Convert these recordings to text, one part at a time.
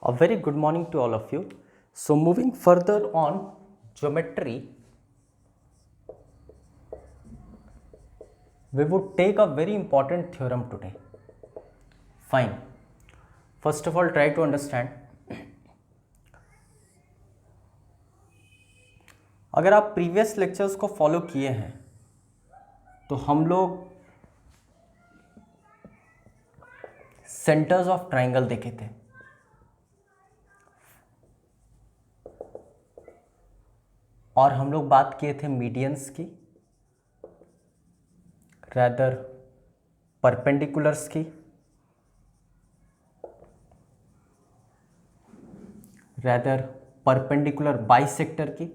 A very good morning to all of you. So moving further on geometry, we would take a very important theorem today. Fine. First of all, try to understand. अगर आप previous lectures को follow किए हैं तो हम लोग centres of triangle देखे थे। और हम लोग बात किए थे मीडियंस की, रैदर परपेंडिकुलर्स की, रैदर परपेंडिकुलर बाइसेक्टर की,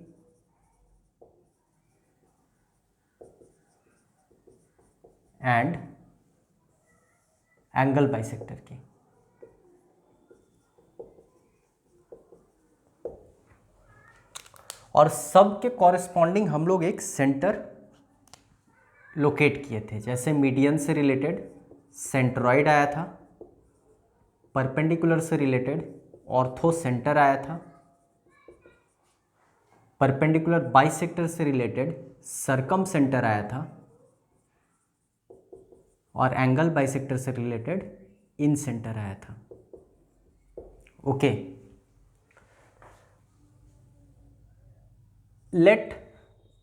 एंड एंगल बाइसेक्टर की। और सब के कॉरेस्पॉन्डिंग हम लोग एक सेंटर लोकेट किए थे। जैसे मीडियन से रिलेटेड सेंट्रॉइड आया था, परपेंडिकुलर से रिलेटेड ऑर्थो सेंटर आया था, परपेंडिकुलर बाइसेक्टर से रिलेटेड सरकम सेंटर आया था, और एंगल बाइसेक्टर से रिलेटेड इन सेंटर आया था। Okay, let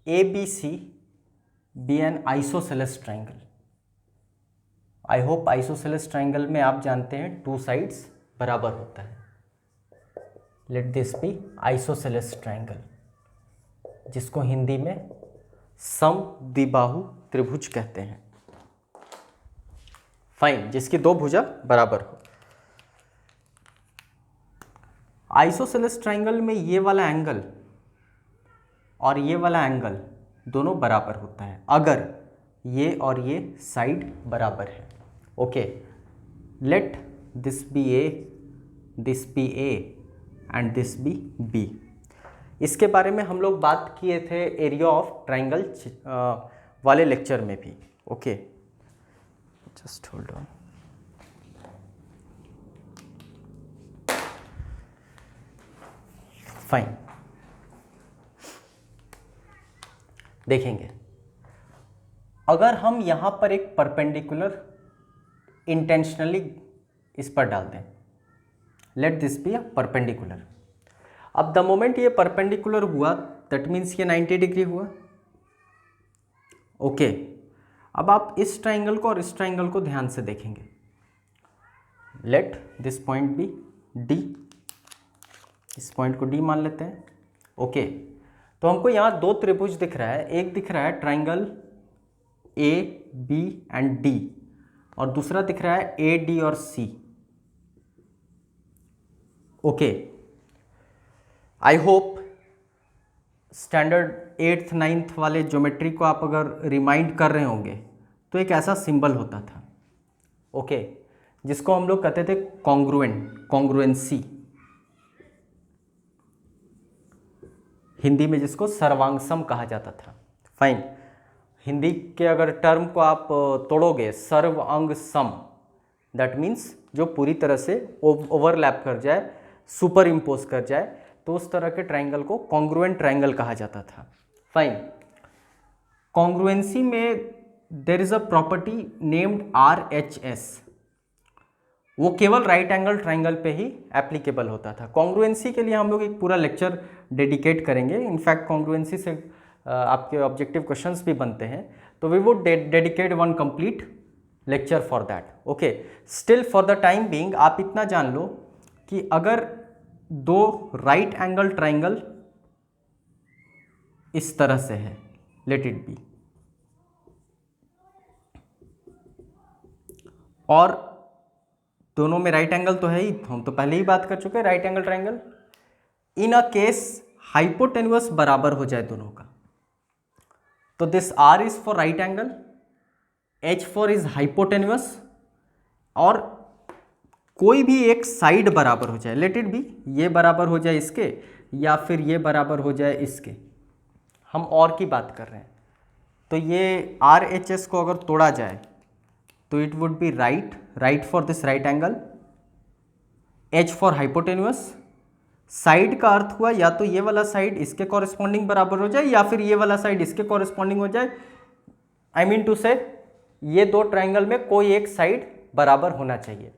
ABC be an isosceles triangle. I hope isosceles triangle में आप जानते हैं टू साइड्स बराबर होता है। Let this be isosceles triangle, जिसको हिंदी में समद्विबाहु त्रिभुज कहते हैं। फाइन, जिसकी दो भुजा बराबर हो। आइसोसेलेस ट्राइंगल में ये वाला एंगल और ये वाला एंगल दोनों बराबर होता है अगर ये और ये साइड बराबर है। Okay, let this be A, this be A and this be B. इसके बारे में हम लोग बात किए थे एरिया ऑफ ट्राइंगल वाले लेक्चर में भी। Okay, just hold on. Fine, देखेंगे अगर हम यहां पर एक परपेंडिकुलर इंटेंशनली इस पर डाल दें, late this be a perpendicular. अब द मोमेंट ये परपेंडिकुलर हुआ दैट मीन्स ये 90 डिग्री हुआ। ओके, अब आप इस ट्राइंगल को और इस ट्राइंगल को ध्यान से देखेंगे। Let this point be D, इस पॉइंट को डी मान लेते हैं। ओके, तो हमको यहाँ दो त्रिभुज दिख रहा है। एक दिख रहा है triangle A B and D, और दूसरा दिख रहा है ए डी और C. Okay, I hope standard 8th 9th वाले ज्योमेट्री को आप अगर रिमाइंड कर रहे होंगे तो एक ऐसा सिंबल होता था, ओके, जिसको हम लोग कहते थे कॉन्ग्रुएंट, कॉन्ग्रुएंसी, हिंदी में जिसको सर्वांगसम कहा जाता था। फाइन, हिंदी के अगर टर्म को आप तोड़ोगे, सर्व अंग सम, दैट मीन्स जो पूरी तरह से ओवरलैप कर जाए, सुपर इम्पोज कर जाए, तो उस तरह के ट्राइंगल को कॉन्ग्रुएंट ट्राइंगल कहा जाता था। फाइन, कॉन्ग्रुएंसी में there is a property named RHS। वो केवल राइट एंगल ट्राइंगल पे ही एप्लीकेबल होता था। कॉन्ग्रुएंसी के लिए हम लोग एक पूरा लेक्चर डेडिकेट करेंगे। इनफैक्ट कॉन्ग्रुएंसी से आपके ऑब्जेक्टिव क्वेश्चंस भी बनते हैं, तो we would dedicate one complete lecture for that. Okay, still for the time being आप इतना जान लो कि अगर दो राइट एंगल ट्राइंगल इस तरह से है, लेट इट बी, और दोनों में राइट एंगल तो है ही, हम तो पहले ही बात कर चुके हैं right angle triangle. In a case hypotenuse बराबर हो जाए दोनों का, तो this R is for right angle, H for is hypotenuse, और कोई भी एक साइड बराबर हो जाए, लेट इट बी ये बराबर हो जाए इसके, या फिर ये बराबर हो जाए इसके, हम और की बात कर रहे हैं। तो ये RHS को अगर तोड़ा जाए तो it would be right, right for this right angle, H for hypotenuse. Side का अर्थ हुआ या तो ये वाला साइड इसके कॉरेस्पॉन्डिंग बराबर हो जाए या फिर ये वाला साइड इसके कॉरेस्पॉन्डिंग हो जाए। आई मीन टू से ये दो ट्राइंगल में कोई एक साइड बराबर होना चाहिए।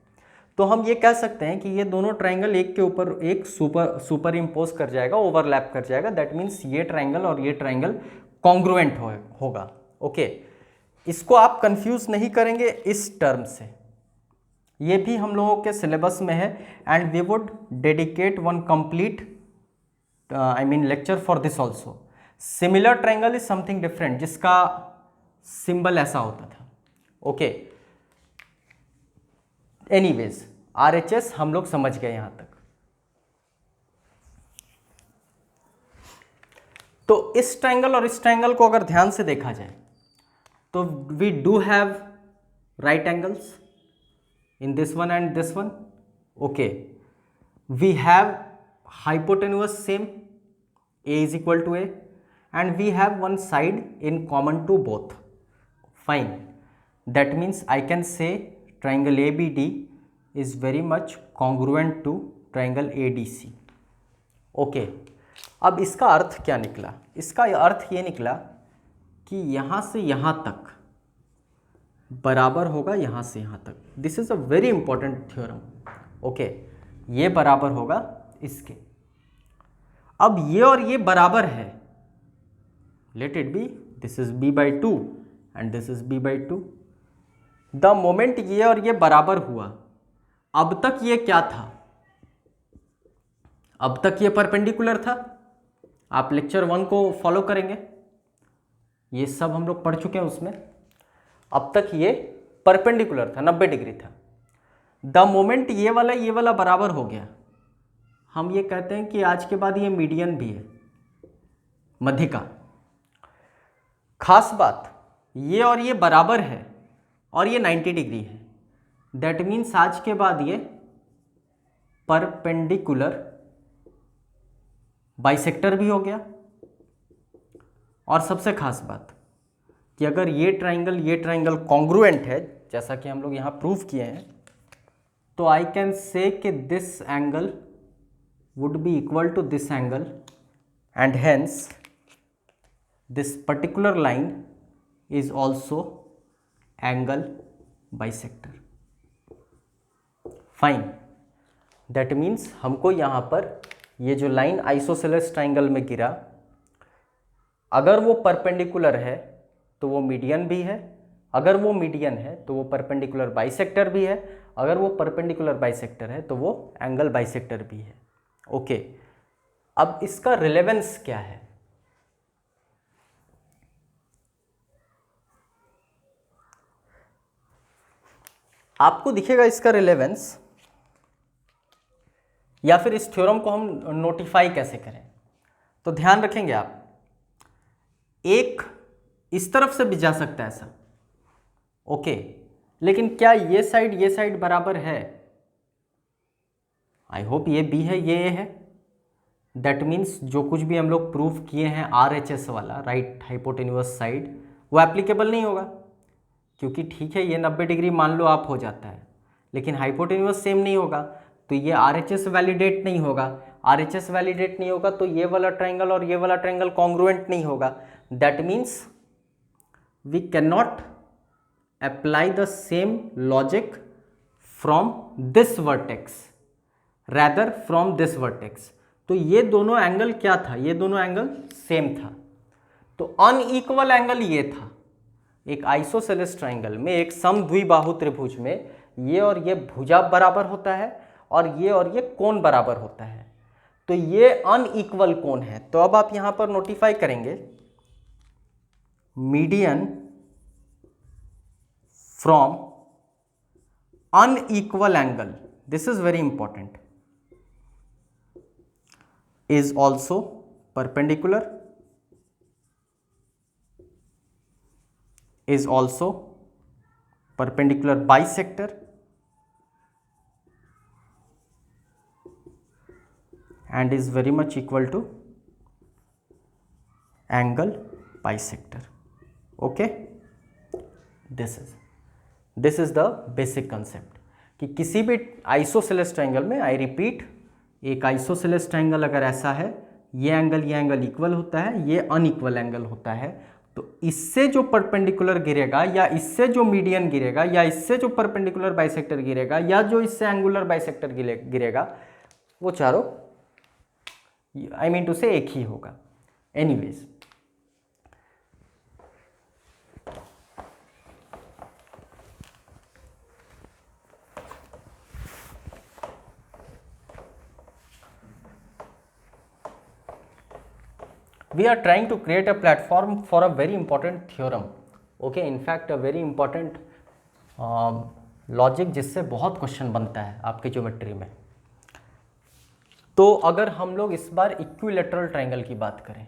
तो हम ये कह सकते हैं कि ये दोनों ट्राइंगल एक के ऊपर एक सुपर इम्पोज कर जाएगा, ओवरलैप कर जाएगा। दैट मीन्स ये ट्राइंगल और ये ट्राइंगल कॉन्ग्रुएंट होगा। ओके, इसको आप कंफ्यूज नहीं करेंगे इस टर्म से, ये भी हम लोगों के सिलेबस में है and we would dedicate one complete I mean lecture for this also. Similar triangle is something different, जिसका सिंबल ऐसा होता था। ओके, एनीवेज RHS हम लोग समझ गए यहां तक। तो इस ट्राइंगल और इस ट्राइंगल को अगर ध्यान से देखा जाए तो we do have right angles in this one and this one. Okay, we have hypotenuse same, a is equal to a, and we have one side in common to both. Fine, that means I can say triangle ABD is very much congruent to triangle ADC. Okay, अब इसका अर्थ क्या निकला? इसका अर्थ ये निकला कि यहाँ से यहाँ तक बराबर होगा, यहाँ से यहाँ तक। This is a very important theorem. Okay, ये बराबर होगा इसके। अब ये और ये बराबर है, let it be, this is b/2 and this is b/2। The moment ये और ये बराबर हुआ, अब तक ये क्या था? अब तक ये परपेंडिकुलर था। आप लेक्चर 1 को फॉलो करेंगे, ये सब हम लोग पढ़ चुके हैं उसमें। अब तक ये परपेंडिकुलर था, 90 डिग्री था। द मोमेंट ये वाला बराबर हो गया, हम ये कहते हैं कि आज के बाद ये मीडियन भी है, मध्यिका। खास बात, ये और ये बराबर है और ये 90 डिग्री है। दैट मीन्स आज के बाद ये परपेंडिकुलर बाइसेक्टर भी हो गया। और सबसे खास बात कि अगर ये ट्राइंगल कॉन्ग्रुएंट है, जैसा कि हम लोग यहाँ प्रूव किए हैं, तो आई कैन से कि this angle would be equal to this angle and hence this particular line is also angle bisector. Fine, that means हमको यहाँ पर ये जो लाइन आइसोसेलेस ट्राइंगल में गिरा, अगर वो परपेंडिकुलर है तो वो मीडियन भी है, अगर वो मीडियन है तो वो परपेंडिकुलर बाइसेक्टर भी है, अगर वो परपेंडिकुलर बाइसेक्टर है तो वो एंगल बाइसेक्टर भी है। ओके, अब इसका रिलेवेंस क्या है? आपको दिखेगा इसका रिलेवेंस, या फिर इस थ्योरम को हम नोटिफाई कैसे करें। तो ध्यान रखेंगे आप, एक इस तरफ से भी जा सकता है ऐसा। ओके, लेकिन क्या ये साइड बराबर है? आई होप ये बी है, ये ए है। दैट मीन्स जो कुछ भी हम लोग प्रूफ किए हैं RHS वाला, राइट हाइपोटेन्यूअस साइड, वो एप्लीकेबल नहीं होगा। क्योंकि ठीक है, ये 90 डिग्री मान लो आप हो जाता है, लेकिन हाइपोटेन्यूअस सेम नहीं होगा, तो ये RHS वैलिडेट नहीं होगा। RHS वैलिडेट नहीं होगा तो ये वाला ट्राइंगल और ये वाला ट्राइंगल कॉन्ग्रुएंट नहीं होगा। That means we can not apply the same logic from this vertex rather from this vertex. तो ये दोनों एंगल क्या था? ये दोनों एंगल सेम था। तो अनइक्वल एंगल ये था। एक आइसोसेलेस ट्राइंगल में, एक समद्विबाहु त्रिभुज में, ये और ये भुजा बराबर होता है और ये कोण बराबर होता है। तो ये अनइक्वल कोण है। तो अब आप यहां पर नोटिफाई करेंगे median from unequal angle, this is very important, is also perpendicular, is also perpendicular bisector and is very much equal to angle bisector. Okay, this is the basic concept कि किसी भी आइसोसेलेस ट्रायंगल में, I repeat, एक isosceles triangle अगर ऐसा है, ये angle equal होता है, ये अनइक्वल एंगल होता है, तो इससे जो परपेंडिकुलर गिरेगा या इससे जो मीडियन गिरेगा या इससे जो परपेंडिकुलर बाइसेक्टर गिरेगा या जो इससे एंगुलर बाइसेक्टर गिरेगा, वो चारों आई मीन टू से एक ही होगा। Anyways, we are trying to create a platform for a very important theorem, okay, in fact a very important logic जिससे बहुत क्वेश्चन बनता है आपके ज्योमेट्री में। तो अगर हम लोग इस बार इक्विलैटरल ट्रायंगल की बात करें,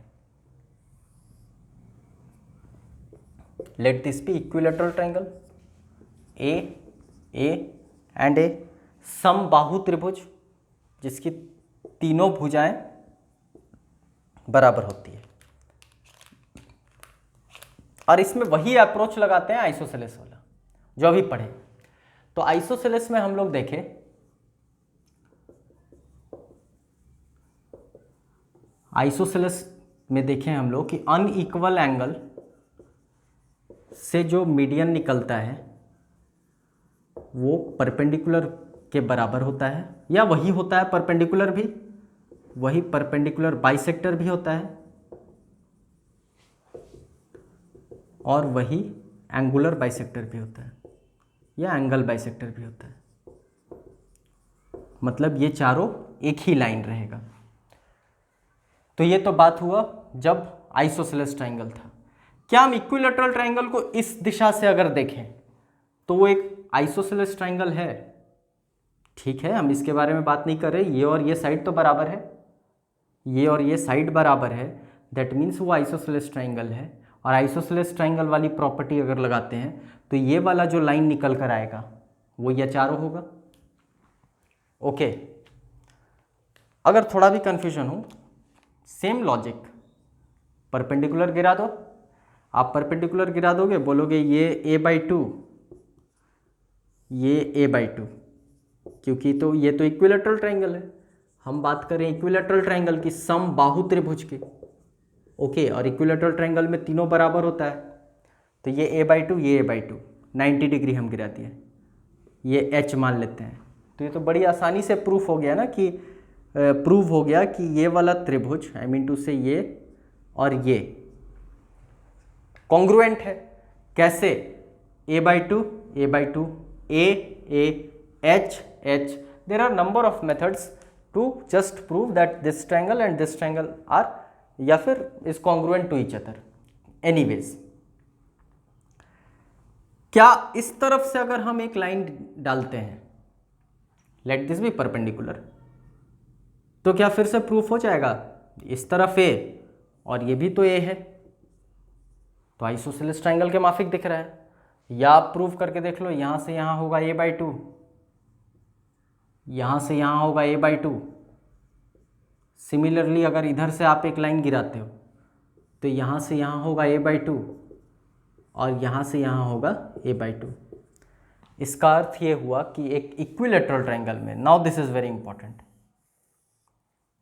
let this be equilateral triangle A and A, समबाहु त्रिभुज जिसकी तीनों भुजाएं बराबर होती है, और इसमें वही अप्रोच लगाते हैं आइसोसेलेस वाला जो अभी पढ़े। तो आइसोसेलेस में हम लोग देखें, आइसोसेलेस में देखें हम लोग कि अनइक्वल एंगल से जो मीडियन निकलता है वो परपेंडिकुलर के बराबर होता है, या वही होता है परपेंडिकुलर भी, वही परपेंडिकुलर बाइसेक्टर भी होता है, और वही एंगुलर बाइसेक्टर भी होता है या एंगल बाइसेक्टर भी होता है। मतलब ये चारों एक ही लाइन रहेगा। तो ये तो बात हुआ जब आइसोसेलेस ट्रायंगल था। क्या हम इक्विलैटरल ट्रायंगल को इस दिशा से अगर देखें तो वो एक आइसोसेलेस ट्रायंगल है? ठीक है, हम इसके बारे में बात नहीं कर रहे। ये और ये साइड तो बराबर है, ये और ये साइड बराबर है, दैट मीन्स वो आइसोसेलेस ट्रायंगल है। और आइसोसेलेस ट्रायंगल वाली प्रॉपर्टी अगर लगाते हैं तो ये वाला जो लाइन निकल कर आएगा वो ये चारों होगा। ओके, अगर थोड़ा भी कंफ्यूजन हो, सेम लॉजिक, परपेंडिकुलर गिरा दो। आप परपेंडिकुलर गिरा दोगे, बोलोगे ये a/2, ये a/2, क्योंकि तो ये तो इक्विलैटरल ट्रायंगल है। हम बात करें इक्विलैटरल ट्रायंगल की, समबाहु त्रिभुज की। ओके, और इक्विलैटरल ट्रायंगल में तीनों बराबर होता है, तो ये a/2, ये a/2, 90 डिग्री हम गिरा दिए, ये h मान लेते हैं। तो ये तो बड़ी आसानी से प्रूफ हो गया ना, कि प्रूव हो गया कि ये वाला त्रिभुज, आई मीन टू से ये और ये कॉन्ग्रुएंट है। कैसे? a/2, a/2, a, h, h. There are number of methods to just prove that this triangle and this triangle are, या फिर is congruent to each other. Anyways, क्या इस तरफ से अगर हम एक लाइन डालते हैं, let this be perpendicular, तो क्या फिर से प्रूफ हो जाएगा? इस तरफ a और ये भी तो a है, तो आइसोसेलेस ट्रायंगल के माफिक दिख रहा है। या आप प्रूफ करके देख लो, यहाँ से यहाँ होगा a/2, यहाँ से यहाँ होगा a/2। सिमिलरली अगर इधर से आप एक लाइन गिराते हो तो यहाँ से यहाँ होगा a/2 और यहाँ से यहाँ होगा a/2। इसका अर्थ ये हुआ कि एक इक्विलैटरल ट्रायंगल में, now this is very important,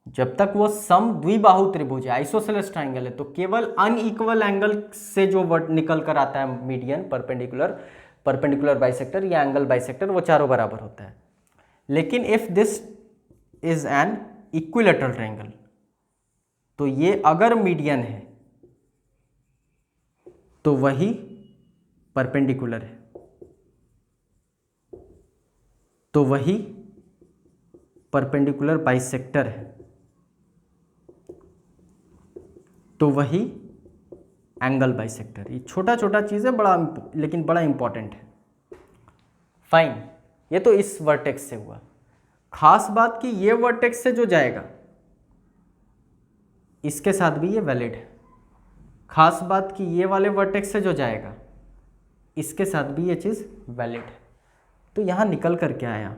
जब तक वो सम द्विबाहु त्रिभुज है, आइसोसेलेस ट्रायंगल है, तो केवल अनइक्वल एंगल से जो वर्ड निकल कर आता है, मीडियन, परपेंडिकुलर बाइसेक्टर या एंगल बाइसेक्टर, वो चारों बराबर होता है। लेकिन if this is an equilateral triangle, तो ये अगर मीडियन है तो वही परपेंडिकुलर है, तो वही परपेंडिकुलर बाइसेक्टर है, तो वही एंगल बाइसेक्टर। ये छोटा छोटा चीज़ है, लेकिन बड़ा इंपॉर्टेंट है। फाइन, ये तो इस वर्टेक्स से हुआ। खास बात कि ये वर्टेक्स से जो जाएगा इसके साथ भी ये वैलिड है। खास बात कि ये वाले वर्टेक्स से जो जाएगा इसके साथ भी ये चीज़ वैलिड है। तो यहाँ निकल कर क्या आया?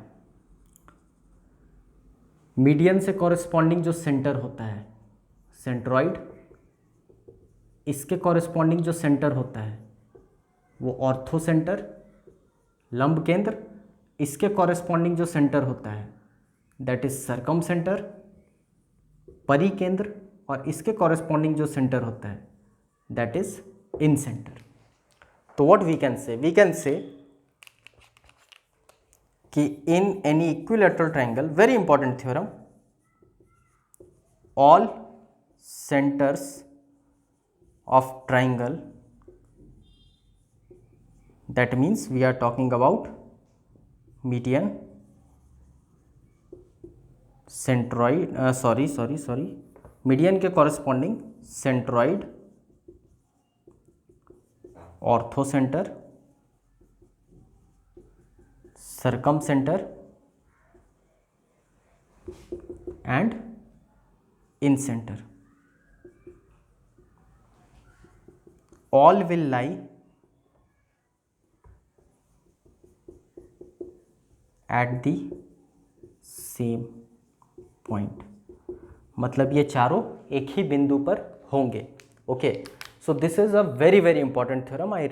मीडियन से कॉरेस्पॉन्डिंग जो सेंटर होता है, सेंट्रॉइड, इसके कॉरेस्पॉन्डिंग जो सेंटर होता है वो ऑर्थो सेंटर, लंब केंद्र, इसके कॉरेस्पॉन्डिंग जो सेंटर होता है दैट इज सर्कम सेंटर, परिकेंद्र, और इसके कॉरेस्पॉन्डिंग जो सेंटर होता है दैट इज इन सेंटर। तो व्हाट वी कैन से कि in any equilateral triangle, very important theorem, all centers of triangle, that means we are talking about median, centroid, median के corresponding centroid, orthocenter, circumcenter and in center, all will lie at the same point, मतलब ये चारों एक ही बिंदु पर होंगे। Okay, so this is a very very important theorem, I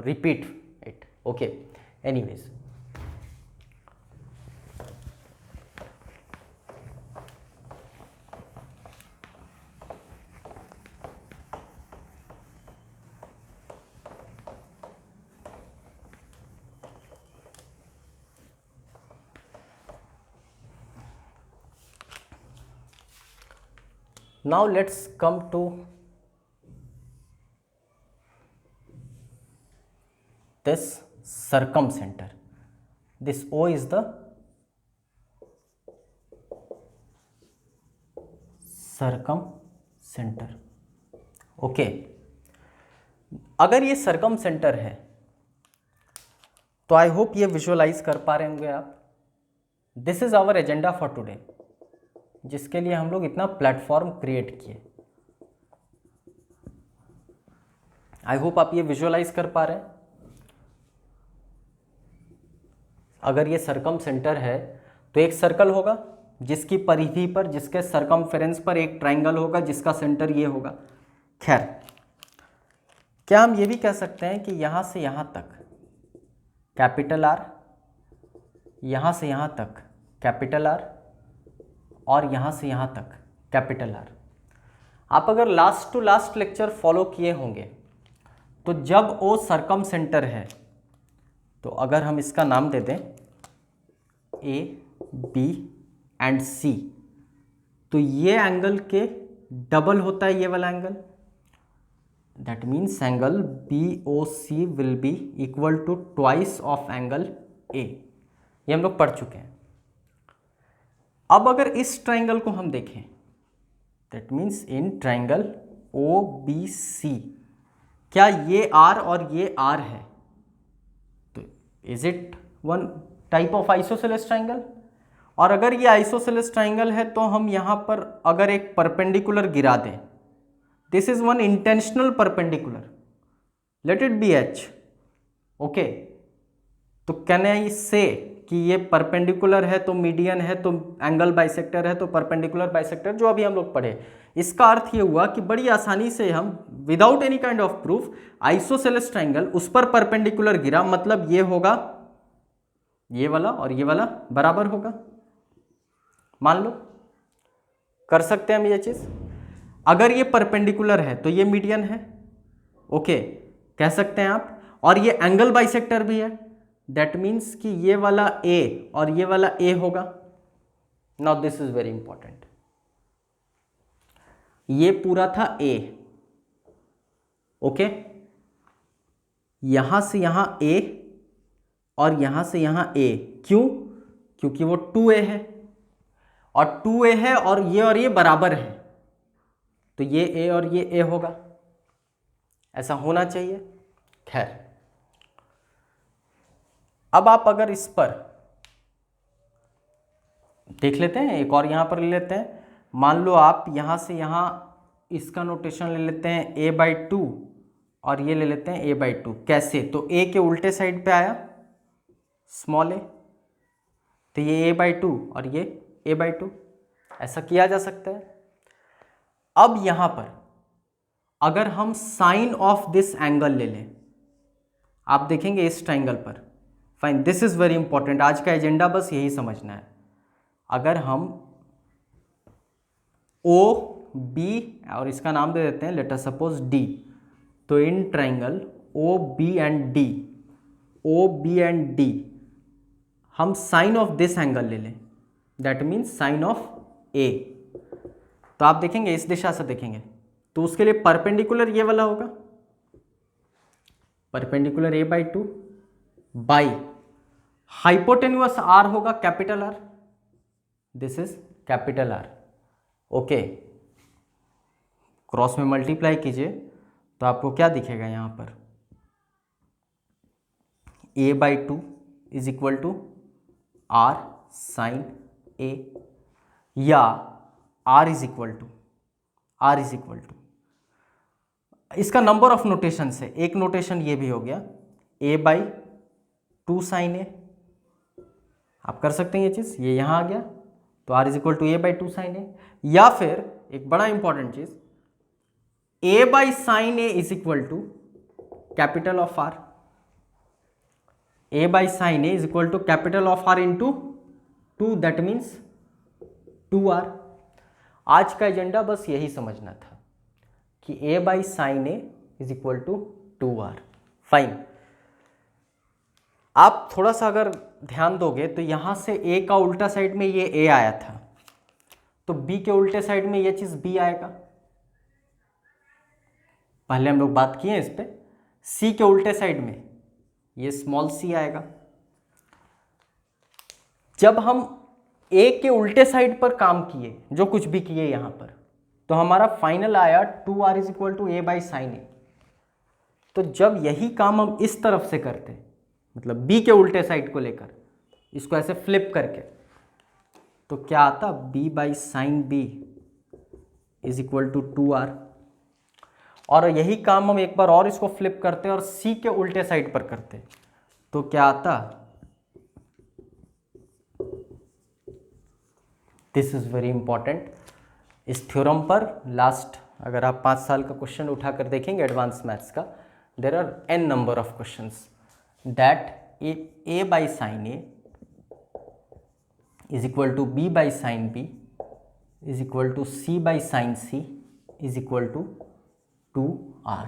repeat it. Okay, anyways, now let's come to this circumcenter. This O is the circumcenter. Okay, अगर ये circumcenter है तो आई होप ये विजुअलाइज कर पा रहे होंगे आप। This is our agenda for today, जिसके लिए हम लोग इतना प्लेटफॉर्म क्रिएट किए। आई होप आप ये विजुअलाइज कर पा रहे हैं। अगर ये सर्कम सेंटर है तो एक सर्कल होगा जिसकी परिधि पर, जिसके सर्कमफेरेंस पर एक ट्रायंगल होगा जिसका सेंटर ये होगा। खैर, क्या हम ये भी कह सकते हैं कि यहां से यहां तक कैपिटल आर, यहां से यहां तक कैपिटल आर, और यहां से यहां तक कैपिटल आर। आप अगर last to last lecture follow किए होंगे तो जब ओ सर्कम सेंटर है तो अगर हम इसका नाम दे दें ए, बी एंड सी, तो ये एंगल के डबल होता है ये वाला angle. That means angle B O C will be equal to twice of angle A. ये हम लोग पढ़ चुके हैं। अब अगर इस ट्राइंगल को हम देखें, that means in triangle O B C, क्या ये आर और ये आर है? तो is it one type of isosceles triangle? और अगर ये आइसोसेलेस ट्राइंगल है तो हम यहाँ पर अगर एक परपेंडिकुलर गिरा दें, this is one intentional perpendicular, let it be H. Okay, तो कैन आई से कि ये परपेंडिकुलर है तो मीडियन है तो एंगल बाइसेक्टर है तो परपेंडिकुलर बाइसेक्टर, जो अभी हम लोग पढ़े। इसका अर्थ ये हुआ कि बड़ी आसानी से हम without any kind of proof isosceles triangle, उस पर परपेंडिकुलर गिरा, मतलब ये होगा ये वाला और ये वाला बराबर होगा। मान लो कर सकते हैं हम ये चीज। अगर ये परपेंडिकुलर है तो ये मीडियन है, ओके, कह सकते हैं आप। और ये एंगल बाइसेक्टर भी है, दैट मीन्स कि ये वाला ए और ये वाला ए होगा। Now this is very important. ये पूरा था ए, ओके, यहां से यहां ए और यहां से यहां ए। क्यों? क्योंकि वो 2a है और 2a है और ये बराबर है, तो ये ए और ये ए होगा, ऐसा होना चाहिए। खैर, अब आप अगर इस पर देख लेते हैं, एक और यहां पर ले लेते हैं। मान लो आप यहां से यहां इसका नोटेशन ले लेते हैं a/2 और ये ले लेते हैं a/2। कैसे? तो a के उल्टे साइड पे आया स्मॉल a, तो ये a/2 और ये a/2, ऐसा किया जा सकता है। अब यहां पर अगर हम साइन ऑफ दिस एंगल ले लें, आप देखेंगे इस ट्राइंगल पर fine, this is very important. आज का एजेंडा बस यही समझना है। अगर हम ओ बी और इसका नाम दे देते हैं लेट अस सपोज डी, तो in triangle O B and D, O B and D हम साइन ऑफ दिस एंगल ले लें, that means sine of A. तो आप देखेंगे इस दिशा से देखेंगे तो उसके लिए परपेंडिकुलर ये वाला होगा, perpendicular A by two, by hypotenuse R होगा capital R, this is capital R. Okay, cross में मल्टीप्लाई कीजिए तो आपको क्या दिखेगा यहाँ पर, A by two is equal to R sine A, या आर इज इक्वल टू इसका नंबर ऑफ नोटेशन है। एक नोटेशन ये भी हो गया A by two sine A, आप कर सकते हैं ये चीज़, ये यहाँ आ गया तो R is equal to A by two sine A, या फिर एक बड़ा इंपॉर्टेंट चीज A by sine A is equal to capital of R, A by sine A is equal to capital of R into two, that means 2r। आज का agenda बस यही समझना था कि A by sine A is equal to 2r। Fine, आप थोड़ा सा अगर ध्यान दोगे तो यहां से a का उल्टा साइड में ये a आया था, तो b के उल्टे साइड में ये चीज b आएगा। पहले हम लोग बात किए इस पे, c के उल्टे साइड में ये स्मॉल c आएगा। जब हम a के उल्टे साइड पर काम किए, जो कुछ भी किए यहां पर, तो हमारा फाइनल आया 2r is equal to A by sine A. तो जब यही काम हम इस तरफ से करते, मतलब b के उल्टे साइड को लेकर इसको ऐसे फ्लिप करके, तो क्या आता, b by sine B is equal to 2r। और यही काम हम एक बार और इसको फ्लिप करते और c के उल्टे साइड पर करते, तो क्या आता, दिस इज वेरी इंपॉर्टेंट। इस थ्योरम पर लास्ट अगर आप 5 साल का क्वेश्चन उठाकर देखेंगे एडवांस मैथ्स का, there are n number of questions that a by sine A is equal to b by sine b is equal to c by sine c is equal to 2r।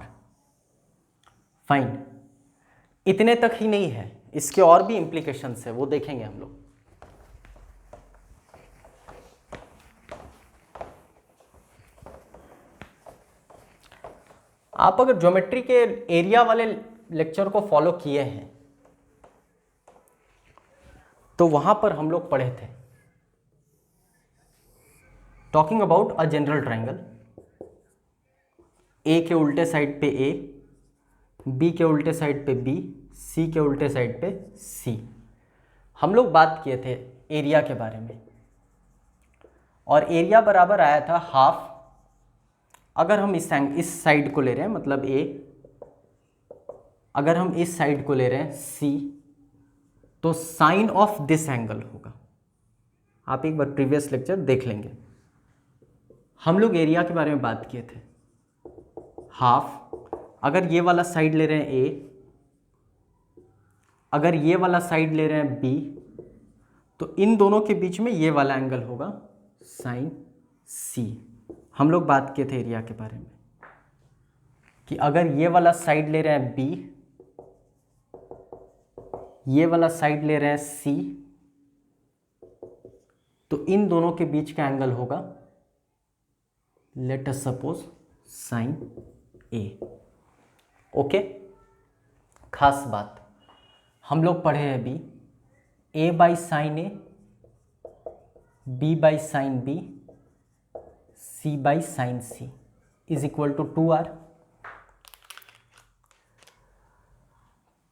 Fine, इतने तक ही नहीं है, इसके और भी implications है, वो देखेंगे हम लोग। आप अगर ज्योमेट्री के एरिया वाले लेक्चर को फॉलो किए हैं तो वहां पर हम लोग पढ़े थे, talking about a general triangle, A के उल्टे साइड पे ए, बी के उल्टे साइड पे बी, सी के उल्टे साइड पे सी। हम लोग बात किए थे एरिया के बारे में, और एरिया बराबर आया था हाफ। अगर हम इस साइड को ले रहे हैं मतलब ए, अगर हम इस साइड को ले रहे हैं सी, तो साइन ऑफ दिस एंगल होगा। आप एक बार प्रीवियस लेक्चर देख लेंगे, हम लोग एरिया के बारे में बात किए थे। हाफ, अगर ये वाला साइड ले रहे हैं ए, अगर ये वाला साइड ले रहे हैं बी, तो इन दोनों के बीच में ये वाला एंगल होगा साइन सी। हम लोग बात किए थे एरिया के बारे में कि अगर ये वाला साइड ले रहे हैं बी, ये वाला साइड ले रहे हैं सी, तो इन दोनों के बीच का एंगल होगा let us suppose sine A. Okay, खास बात हम लोग पढ़े हैं अभी, A by sine A, B by sine B, C by sine C is equal to 2r।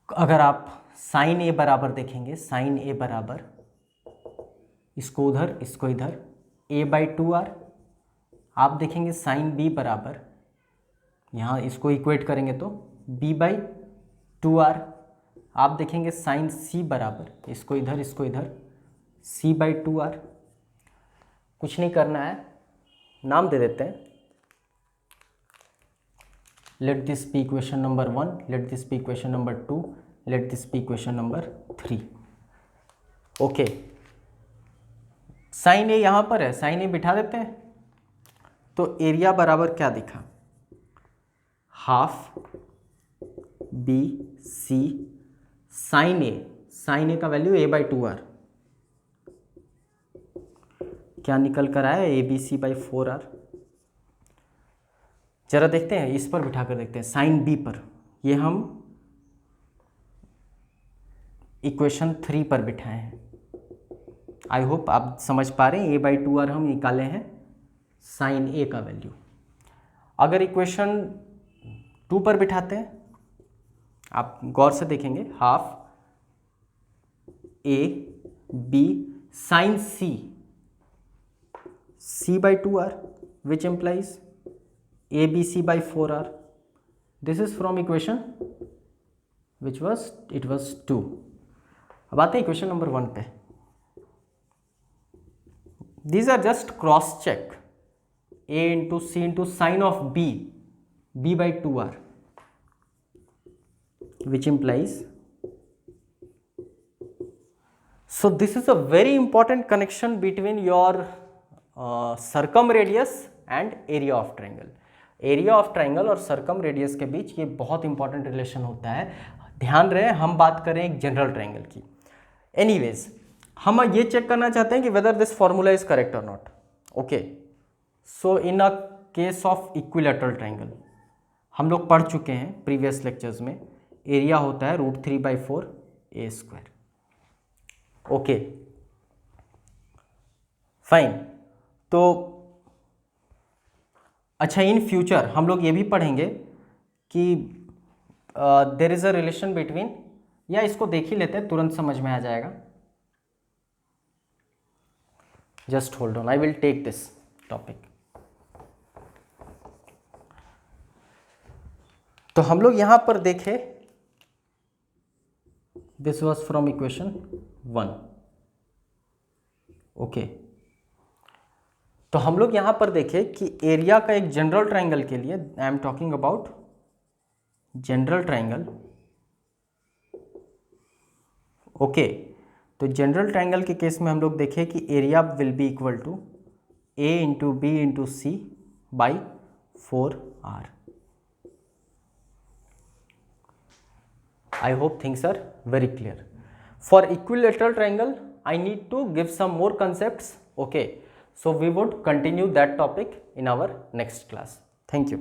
अगर आप साइन ए बराबर देखेंगे, साइन ए बराबर इसको उधर इसको इधर a बाई 2r, आप देखेंगे साइन बी बराबर, यहाँ इसको इक्वेट करेंगे तो b बाई 2r, आप देखेंगे साइन c बराबर इसको इधर c बाई 2r। कुछ नहीं करना है, नाम दे देते हैं, let this be equation number 1, let this be equation number 2, let this be equation number 3। Okay, sine A यहाँ पर है, साइन ए बिठा देते हैं। तो एरिया बराबर क्या दिखा, हाफ बी सी साइन ए का वैल्यू a/2r, क्या निकल कर आया, ABC/4r। जरा देखते हैं, इस पर बिठा कर देखते हैं, साइन बी पर, ये हम इक्वेशन 3 पर बिठाए हैं। आई होप आप समझ पा रहे हैं, a/2r हम निकाले हैं साइन ए का वैल्यू। अगर इक्वेशन 2 पर बिठाते हैं, आप गौर से देखेंगे, half A B sine c/2r which implies ABC/4r. This is from equation which was 2. अब आते हैं इक्वेशन नंबर 1 पे। These are just cross check, a into c into sine of b/2r, which implies, so this is a very important connection between your circumradius and area of triangle। Area of triangle और circum radius के बीच ये बहुत important relation होता है। ध्यान रहे, हम बात करें एक जनरल ट्राइंगल की। एनीवेज, हम ये चेक करना चाहते हैं कि whether this formula is correct और not. Okay, so in a case of equilateral triangle हम लोग पढ़ चुके हैं प्रीवियस लेक्चर्स में, एरिया होता है √3/4 a²। Okay fine. तो अच्छा, इन फ्यूचर हम लोग ये भी पढ़ेंगे कि there is a relation between, या इसको देख ही लेते हैं, तुरंत समझ में आ जाएगा। Just hold on, I will take this topic. तो हम लोग यहां पर देखें, this was from equation 1। Okay, तो हम लोग यहां पर देखें कि एरिया का एक जनरल ट्राइंगल के लिए, I am talking about general triangle. Okay, तो जनरल ट्राइंगल के केस में हम लोग देखें कि area will be equal to a into B into C by 4r। I hope things are very clear. For equilateral triangle, I need to give some more concepts. Okay, so we would continue that topic in our next class. Thank you.